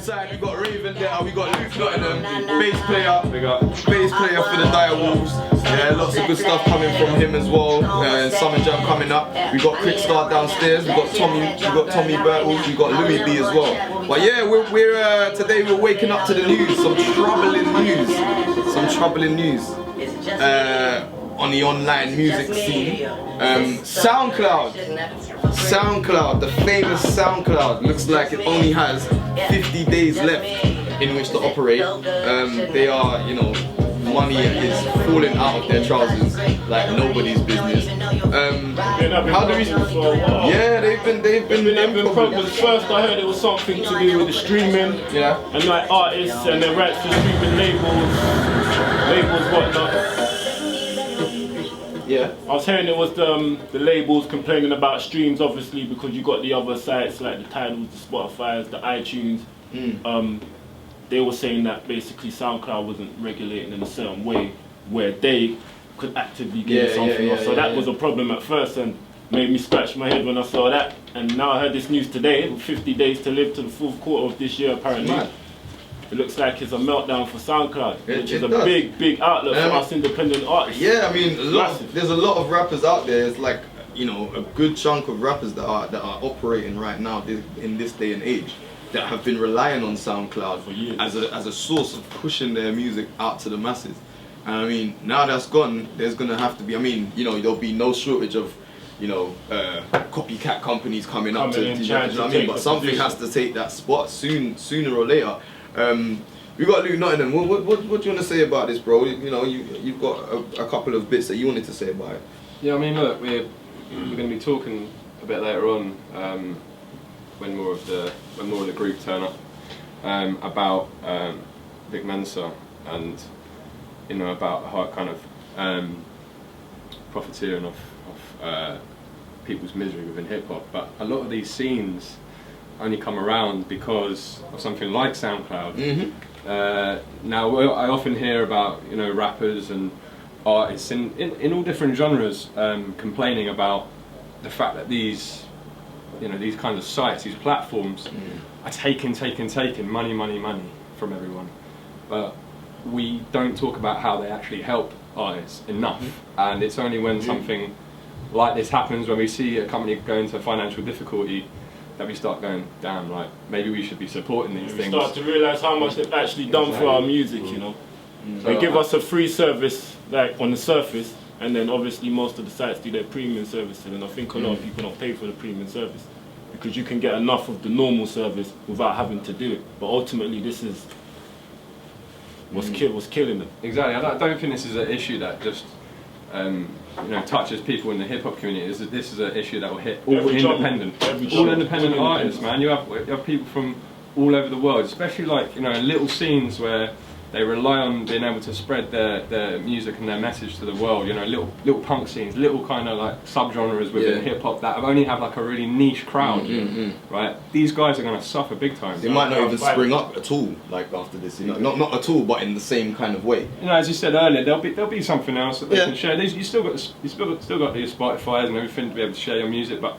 side we got Ray Vendetta, we got Luke Nottingham, bass player, for the Dire Wolves. Yeah, lots of good stuff coming from him as well. Summer Jam coming up. We got Crickstar downstairs. We got Tommy Bertles. We got Louis B as well. But yeah, we're today we're waking up to the news. Some troubling news. On the online music scene. SoundCloud, the famous SoundCloud, looks like it only has 50 days left in which to operate. They are, you know, money is falling out of their trousers like nobody's business. How do we? Yeah, they've been problems. First, I heard it was something to do with the streaming, and like artists and their rights to streaming labels, whatnot. Yeah. I was hearing it was the labels complaining about streams, obviously, because you got the other sites like the Tidals, the Spotify's, the iTunes. They were saying that basically SoundCloud wasn't regulating in a certain way where they could actively get something off. So that was a problem at first and made me scratch my head when I saw that. And now I heard this news today, with 50 days to live to the fourth quarter of this year apparently. It looks like it's a meltdown for SoundCloud, which is a big outlet for us independent artists. Yeah, I mean, there's a lot of rappers out there. It's like, you know, a good chunk of rappers that are operating right now in this day and age that have been relying on SoundCloud for years as a source of pushing their music out to the masses. And I mean, now that's gone, there's gonna have to be. I mean, you know, there'll be no shortage of, you know, copycat companies coming up to you know what I mean? But something has to take that spot sooner or later. We got Luke Nottingham. What do you want to say about this, bro? You know, you've got a couple of bits that you wanted to say about it. Yeah, I mean, look, we're going to be talking a bit later on when more of the group turn up about Vic Mensa and, you know, about how kind of profiteering off people's misery within hip hop. But a lot of these scenes only come around because of something like SoundCloud. Now I often hear about, you know, rappers and artists in all different genres complaining about the fact that these, you know, these kinds of sites, these platforms are taking money from everyone. But we don't talk about how they actually help artists enough. And it's only when something like this happens, when we see a company go into financial difficulty, that we start going, damn, like, maybe we should be supporting these things. We start to realise how much they've actually done for our music, you know. They give us a free service, like, on the surface, and then obviously most of the sites do their premium servicing, and I think a lot of people don't pay for the premium service because you can get enough of the normal service without having to do it. But ultimately, this is what's killing them. Exactly. I don't think this is an issue that just you know, touches people in the hip hop community. This is an issue that will hit all independent artists, man. You have people from all over the world, especially like, you know, little scenes where they rely on being able to spread their music and their message to the world. You know, little punk scenes, little kind of like subgenres within hip hop that only have like a really niche crowd. Right? These guys are going to suffer big time. They might not even spring up at all, like after this. You know, not at all, but in the same kind of way. You know, as you said earlier, there'll be something else that they can share. You still got these Spotify's and everything to be able to share your music, but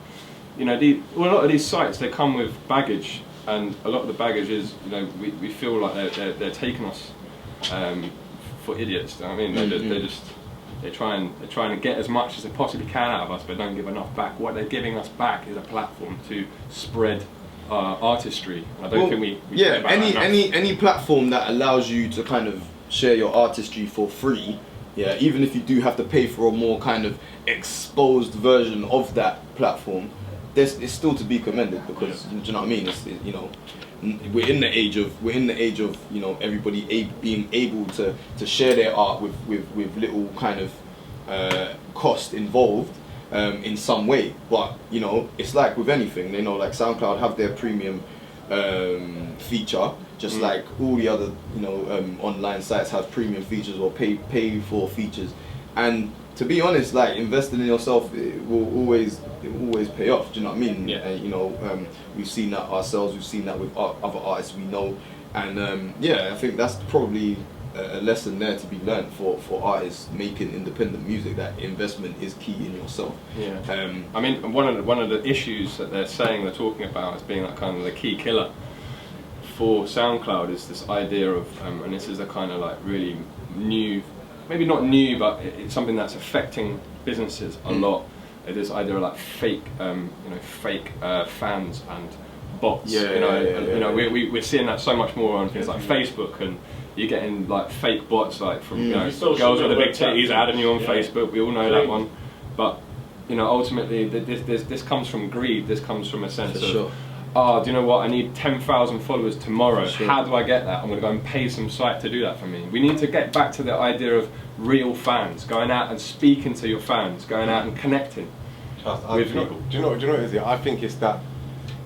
you know, a lot of these sites, they come with baggage, and a lot of the baggage is, you know, we feel like they're taking us for idiots. I mean, they're trying to get as much as they possibly can out of us, but don't give enough back. What they're giving us back is a platform to spread artistry. I don't think we any platform that allows you to kind of share your artistry for free. Yeah, even if you do have to pay for a more kind of exposed version of that platform, it's still to be commended, because do you know what I mean? It's, you know, we're in the age of you know, everybody being able to share their art with little kind of cost involved in some way. But you know, it's like with anything, you know, like SoundCloud have their premium feature, just like all the other, you know, online sites have premium features or pay for features. And to be honest, like, investing in yourself, it will always pay off. Do you know what I mean? Yeah. You know, we've seen that ourselves. We've seen that with other artists we know, and yeah, I think that's probably a lesson there to be learned for artists making independent music. That investment is key in yourself. Yeah. I mean, one of the issues that they're talking about as being like kind of the key killer for SoundCloud is this idea of, and this is a kind of like really new, maybe not new, but it's something that's affecting businesses a lot. This idea of like fake fans and bots. We're seeing that so much more on things like Facebook, and you're getting like fake bots like from girls with the big titties adding you on Facebook. We all know that one, but ultimately this comes from greed. This comes from a sense of do you know what? I need 10,000 followers tomorrow. How do I get that? I'm going to go and pay some site to do that for me. We need to get back to the idea of real fans, going out and speaking to your fans, going out and connecting with people. Do you know what it is? I think it's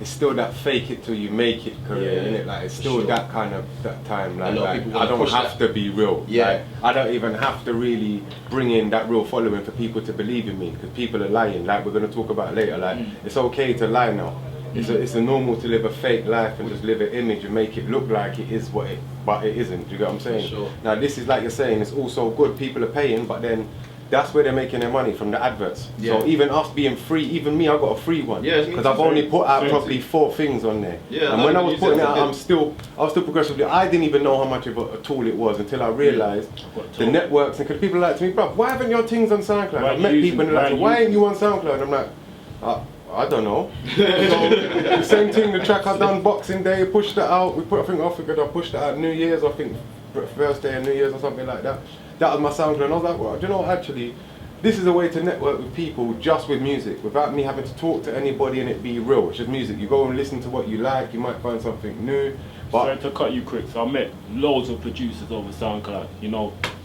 still that fake it till you make it career, innit? Like it's still that kind of that time. Like I don't have to be real. Like, I don't even have to really bring in that real following for people to believe in me, because people are lying. Like we're going to talk about later. Like it's okay to lie now. It's a normal to live a fake life and just live an image and make it look like it is but it isn't. Do you get what I'm saying? Now this is like you're saying, it's also good. People are paying, but then that's where they're making their money, from the adverts. So even us being free, even me, I got a free one because I've only put out probably 4 things on there. And when I was putting it out, I was still progressively. I didn't even know how much of a tool it was until I realised the networks. And because people are like to me, bro, why haven't your things on SoundCloud? I met people and they're like, why ain't you on SoundCloud? And I'm like, I don't know. So the same thing, the track I done Boxing Day, pushed it out. I figured I pushed it out New Year's, I think first day of New Year's or something like that. That was my SoundCloud, and I was like, well, do you know what, actually, this is a way to network with people just with music, without me having to talk to anybody and it be real. It's just music. You go and listen to what you like, you might find something new. But sorry to cut you quick, so I met loads of producers over SoundCloud,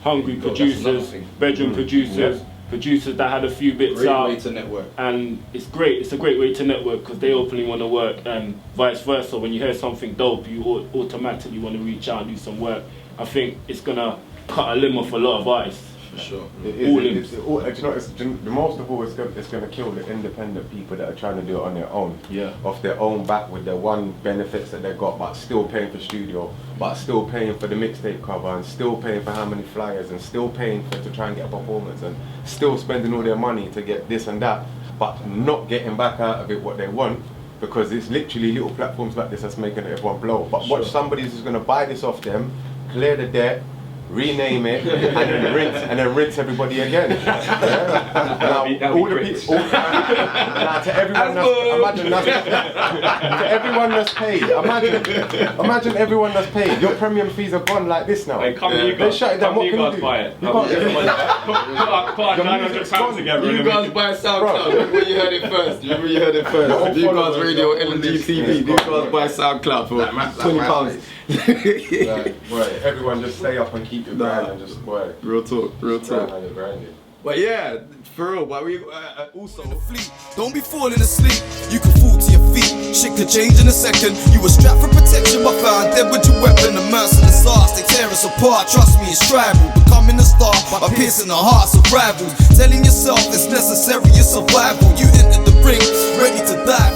hungry producers, bedroom producers, producers that had a few bits out. Great way to network. And it's great, it's a great way to network because they openly want to work, and vice versa. When you hear something dope, you automatically want to reach out and do some work. I think it's going to cut a limb off a lot of artists. For sure. The most of all, it's going to kill the independent people that are trying to do it on their own. Off their own back with their one benefits that they've got, but still paying for studio, but still paying for the mixtape cover, and still paying for how many flyers, and still paying to try and get a performance, and still spending all their money to get this and that, but not getting back out of it what they want, because it's literally little platforms like this that's making everyone blow. But watch, somebody who's going to buy this off them, clear the debt, rename it, and then rinse everybody again. Now, all the people, to everyone that's paid, imagine everyone that's paid. Your premium fees are gone like this now. Hey, they shut it down. What can you do? Buy it. You can't put £900 together. You guys buy SoundCloud. Remember you heard it first. You Guardz Radio, l&Gtv. You guys buy SoundCloud for £20. Right, everyone just stay up and keep your grind and just work. Real talk. But yeah, for real, but we also don't be falling asleep, you can fall to your feet. Shit could change in a second. You were strapped for protection but found dead with your weapon. The merciless arts, they tear us apart. Trust me, it's tribal. Becoming a star by piercing the hearts of rivals. Telling yourself it's necessary, your survival. You entered the ring, ready to die.